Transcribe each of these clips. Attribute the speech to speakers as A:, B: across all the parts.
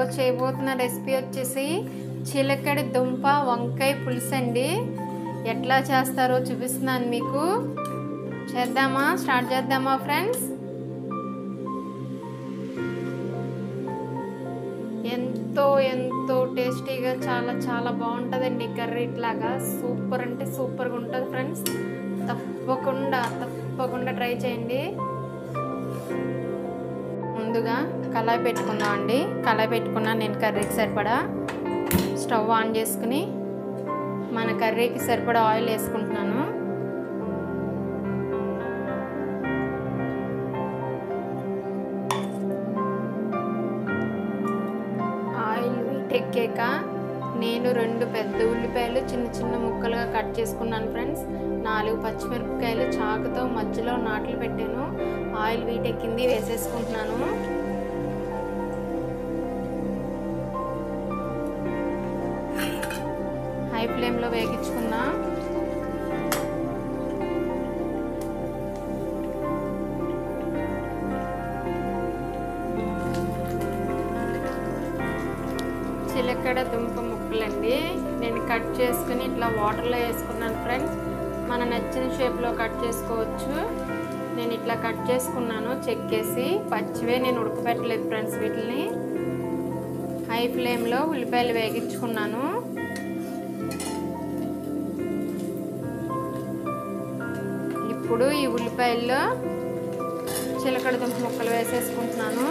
A: ఈరోజు చేయబోతున్న రెసిపీ వచ్చేసి చిలకడ దుంప వంకాయ పులుసు అండి. ఎట్లా చేస్తారో చూపిస్తున్నాను మీకు. స్టార్ట్ చేద్దామా ఫ్రెండ్స్? ఎంతో టేస్టీగా చాలా బాగుంటుందండి కర్రీ. ఇట్లాగా సూపర్ అంటే సూపర్గా ఉంటుంది ఫ్రెండ్స్. తప్పకుండా ట్రై చేయండి. ముందుగా కళాయి పెట్టుకుందామండి. కళాయి పెట్టుకున్నాను నేను కర్రీకి సరిపడా. స్టవ్ ఆన్ చేసుకుని మన కర్రీకి సరిపడా ఆయిల్ వేసుకుంటున్నాను. ఆయిల్ వీటెక్కాక నేను 2 పెద్ద ఉల్లిపాయలు చిన్న ముక్కలుగా కట్ చేసుకున్నాను ఫ్రెండ్స్. 4 పచ్చిమిరపకాయలు చాకుతో మధ్యలో నాట్లు పెట్టాను. ఆయిల్ వీటెక్కింది, వేసేసుకుంటున్నాను. హై ఫ్లేమ్లో వేగించుకుందాం. చిలకడ దుంప ముక్కలండి నేను కట్ చేసుకుని ఇట్లా వాటర్లో వేసుకున్నాను ఫ్రెండ్స్. మన నచ్చిన షేప్లో కట్ చేసుకోవచ్చు. నేను ఇట్లా కట్ చేసుకున్నాను చెక్కేసి. పచ్చివే నేను ఉడకబెట్టలేదు ఫ్రెండ్స్. వీటిని హై ఫ్లేమ్లో ఉల్లిపాయలు వేగించుకున్నాను. ఇప్పుడు ఈ ఉల్లిపాయల్లో చిలకడ దుంప ముక్కలు వేసేసుకుంటున్నాను.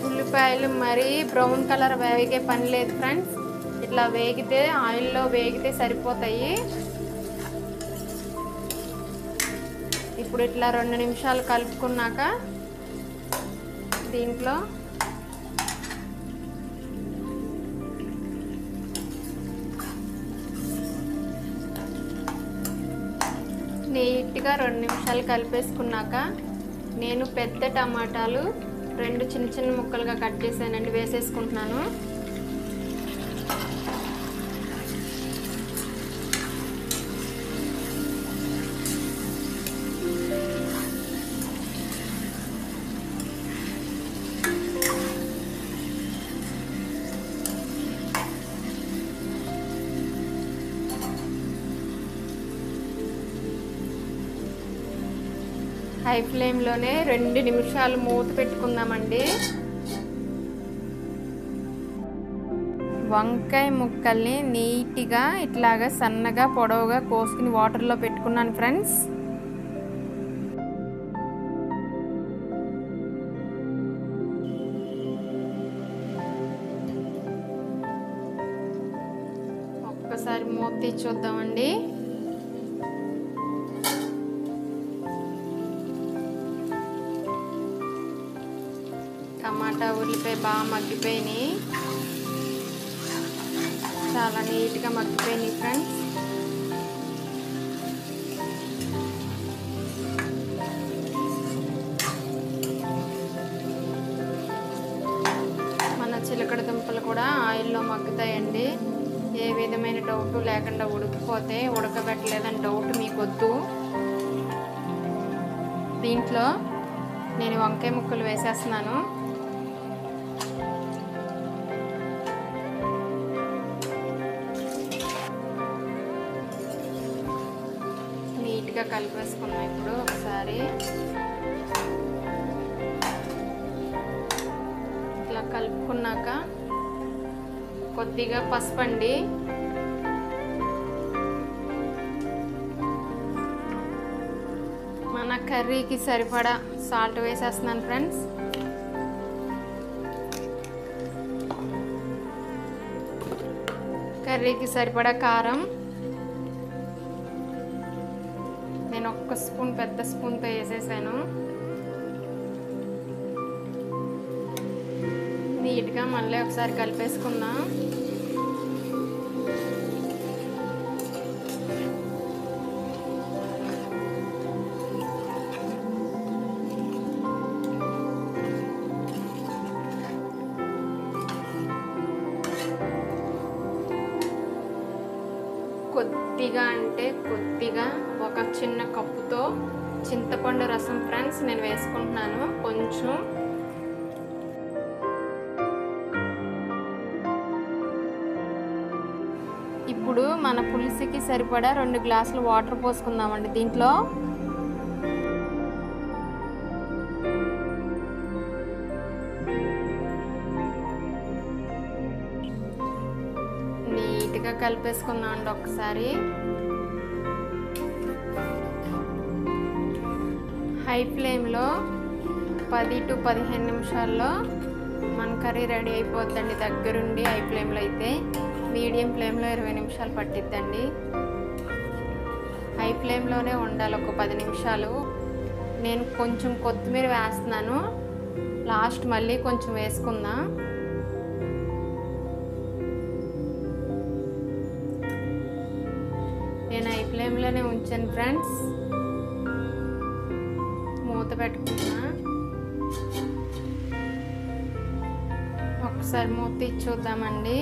A: ఉల్లిపాయలు మరీ బ్రౌన్ కలర్ వేగే పని లేదు ఫ్రెండ్స్. ఇట్లా వేగితే ఆయిల్లో వేగితే సరిపోతాయి. ఇప్పుడు ఇట్లా 2 నిమిషాలు కలుపుకున్నాక దీంట్లో నీట్గా 2 నిమిషాలు కలిపేసుకున్నాక నేను పెద్ద టమాటాలు 2 చిన్న ముక్కలుగా కట్ చేశానండి, వేసేసుకుంటున్నాను. హై ఫ్లేమ్లోనే 2 నిమిషాలు మూత పెట్టుకుందామండి. వంకాయ ముక్కల్ని నీట్గా ఇట్లాగా సన్నగా పొడవుగా కోసుకుని వాటర్లో పెట్టుకున్నాను ఫ్రెండ్స్. ఒక్కసారి మూత తీసి చూద్దామండి. టమాటా ఉల్లిపాయ బాగా మగ్గిపోయినాయి. చాలా నీట్గా మగ్గిపోయినాయి ఫ్రెండ్స్. మన చిలకడ దుంపలు కూడా ఆయిల్లో మగ్గుతాయండి. ఏ విధమైన డౌట్ లేకుండా ఉడికిపోతే ఉడకబెట్టలేదని డౌట్ మీకొద్దు. దీంట్లో నేను వంకాయ ముక్కలు వేసేస్తున్నాను. నీట్గా కలిపేసుకున్నాం. ఇప్పుడు ఒకసారి ఇట్లా కలుపుకున్నాక కొద్దిగా పసుపండి, మన కర్రీకి సరిపడా సాల్ట్ వేసేస్తున్నాను ఫ్రెండ్స్. కర్రీకి సరిపడా కారం నేను 1 స్పూన్ పెద్ద స్పూన్తో వేసేసాను. నీట్గా మళ్ళీ ఒకసారి కలిపేసుకుందాం. కొద్దిగా అంటే కొద్దిగా ఒక చిన్న కప్పుతో చింతపండు రసం ఫ్రెండ్స్ నేను వేసుకుంటున్నాను కొంచెం. ఇప్పుడు మన పులుసుకి సరిపడా 2 గ్లాసులు వాటర్ పోసుకుందామండి దీంట్లో. నీట్గా కలిపేసుకుందాం అండి ఒకసారి. హై ఫ్లేమ్లో 10 to 15 నిమిషాల్లో మన కర్రీ రెడీ అయిపోద్దండి. దగ్గరుండి హై ఫ్లేమ్లో అయితే, మీడియం ఫ్లేమ్లో 20 నిమిషాలు పట్టిద్దండి. హై ఫ్లేమ్లోనే ఉండాలి ఒక 10 నిమిషాలు. నేను కొంచెం కొత్తిమీర వేస్తున్నాను, లాస్ట్ మళ్ళీ కొంచెం వేసుకుందాం. నేను హై ఫ్లేమ్లోనే ఉంచాను ఫ్రెండ్స్. మూత పెట్టుకున్నా. ఒకసారి మూత తీసి చూద్దామండి.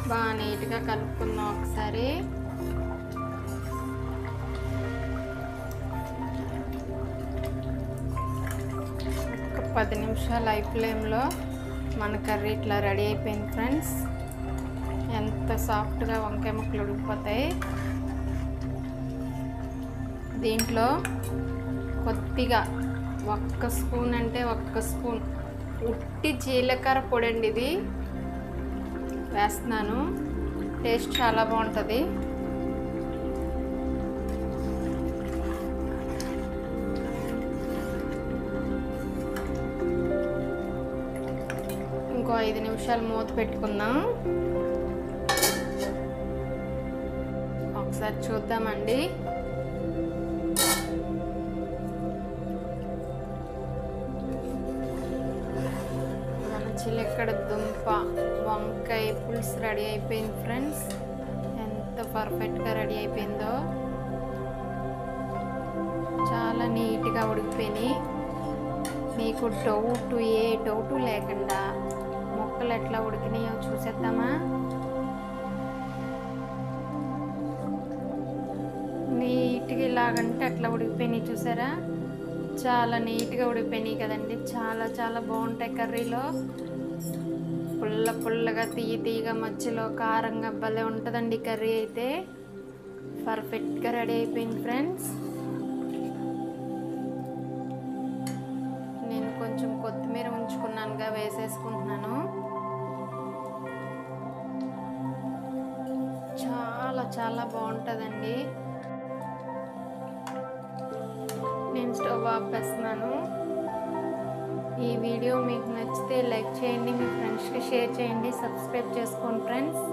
A: బాగా నీట్గా కలుపుకుందాం ఒకసారి. ఒక 10 నిమిషాలు హై ఫ్లేమ్లో మన కర్రీ ఇట్లా రెడీ అయిపోయింది ఫ్రెండ్స్. ఎంత సాఫ్ట్గా వంకాయ ముక్కలు ఉడికిపోతాయి. దీంట్లో కొద్దిగా 1 స్పూన్ అంటే 1 స్పూన్ ఉట్టి జీలకర్ర పొడి అండి ఇది వేస్తున్నాను. టేస్ట్ చాలా బాగుంటుంది. ఇంకో 5 నిమిషాలు మూత పెట్టుకుందాం. ఒకసారి చూద్దామండి. చిలకడ దుంప వంకాయ పులుసు రెడీ అయిపోయింది ఫ్రెండ్స్. ఎంత పర్ఫెక్ట్గా రెడీ అయిపోయిందో. చాలా నీట్గా ఉడికిపోయినాయి. మీకు ఏ డౌటు లేకుండా ముక్కలు ఎట్లా ఉడికినాయో చూసేద్దామా. నీట్గా ఇలాగంటే అట్లా ఉడికిపోయినాయి చూసారా. చాలా నీట్గా ఉడికిపోయినాయి కదండి. చాలా చాలా బాగుంటాయి కర్రీలో. పుల్లగా తీయగా మధ్యలో కారంగా భలే ఉంటుందండి కర్రీ అయితే. పర్ఫెక్ట్గా రెడీ అయిపోయింది ఫ్రెండ్స్. నేను కొంచెం కొత్తిమీర ఉంచుకున్నానుగా వేసేసుకుంటున్నాను. చాలా చాలా బాగుంటుందండి. నేను స్టవ్ ఆపేస్తున్నాను. ఈ వీడియో మీకు నచ్చితే లైక్ చేయండి, మీ ఫ్రెండ్స్కి షేర్ చేయండి, సబ్స్క్రైబ్ చేసుకోండి ఫ్రెండ్స్.